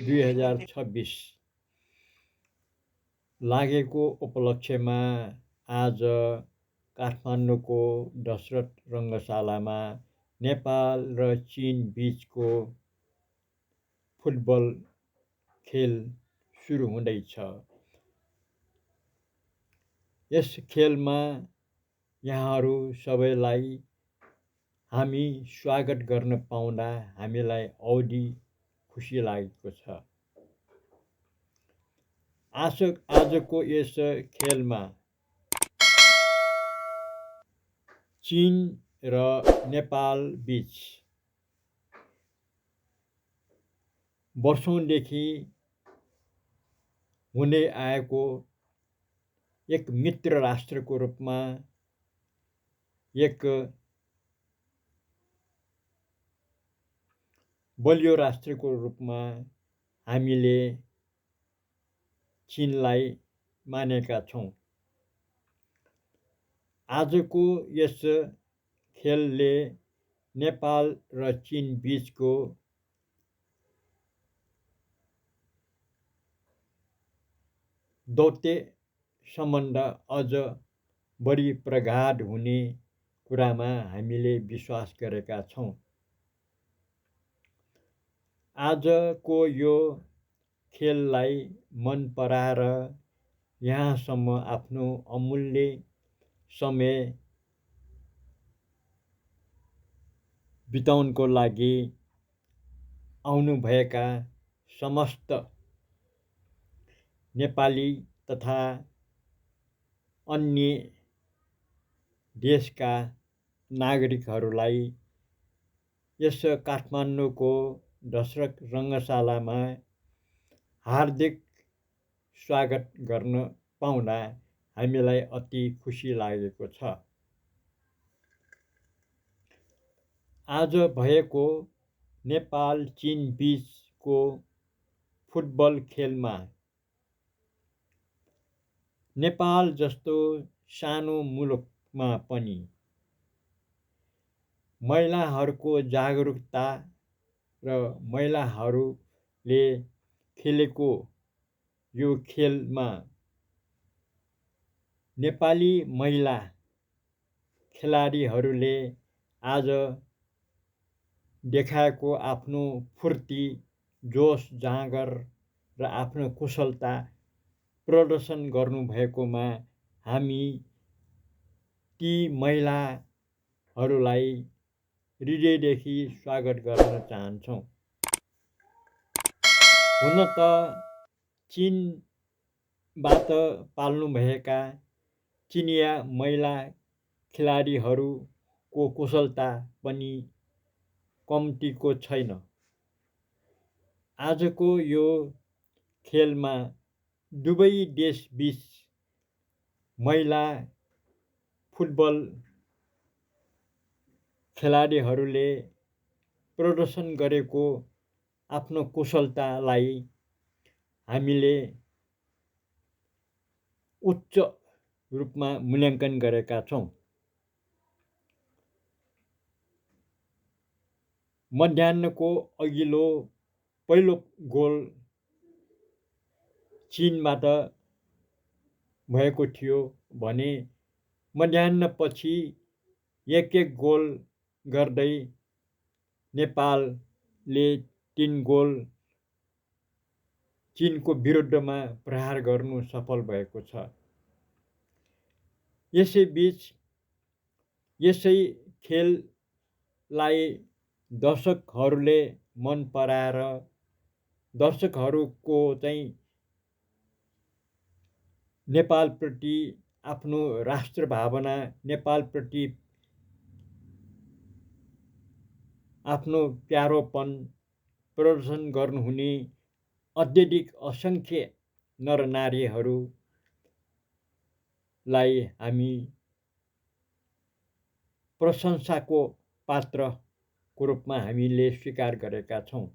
2026 लागेको उपलक्ष्यमा आज काठमाडौँको दशरथ रङ्गशालामा नेपाल र चीन बीचको फुटबल खेल सुरु हुँदैछ। यस खेलमा यहाँहरू सबैलाई हामी स्वागत गर्न पाउँदा हामीलाई औधी खुसी लागेको छ। आजको यस खेलमा चीन र नेपाल बीच वर्षौंदेखि हुँदै आएको एक मित्र राष्ट्रको रूपमा, एक बलियो राष्ट्रको रूपमा हामीले चीनलाई मानेका छौँ। आजको यस खेलले नेपाल र चीन बीचको दौत्य सम्बन्ध अझ बढी प्रगाढ हुने कुरामा हामीले विश्वास गरेका छौँ। आजको यो खेललाई मन पराएर यहाँसम्म आफ्नो अमूल्य समय बिताउनको लागि आउनुभएका समस्त नेपाली तथा अन्य देशका नागरिकहरूलाई यस काठमाडौँको दशरथ रङ्गशालामा हार्दिक स्वागत गर्न पाउँदा हामीलाई अति खुसी लागेको छ। आज भएको नेपाल चीन बीचको फुटबल खेलमा नेपाल जस्तो सानो मुलुकमा पनि महिलाहरूको जागरुकता र महिलाहरूले खेलेको यो खेलमा नेपाली महिला खेलाडीहरूले आज देखाएको आफ्नो फुर्ती, जोस जाँगर र आफ्नो कुशलता प्रदर्शन गर्नुभएकोमा हामी ती महिलाहरूलाई हृदयदेखि स्वागत गर्न चाहन्छौँ। हुन त चीनबाट पाल्नुभएका चिनिया महिला खेलाडीहरूको कुशलता पनि कम्तीको छैन। आजको यो खेलमा दुवै देशबीच महिला फुटबल खेलाडीहरूले प्रदर्शन गरेको आफ्नो कुशलतालाई हामीले उच्च रूपमा मूल्याङ्कन गरेका छौँ। मध्याहको अघिल्लो पहिलो गोल चीनबाट भएको थियो भने मध्याहपछि एक गोल गर्दै नेपालले 3 गोल चीनको विरुद्धमा प्रहार गर्नु सफल भएको छ। यसैबीच यसै खेललाई दर्शकहरूले मन पराएर दर्शकहरूको चाहिँ नेपालप्रति आफ्नो राष्ट्र भावना, नेपालप्रति आफ्नो प्यारोपन प्रदर्शन गर्नुहुने अत्यधिक असङ्ख्य नरनारीहरूलाई हामी प्रशंसाको पात्रको रूपमा हामीले स्वीकार गरेका छौँ।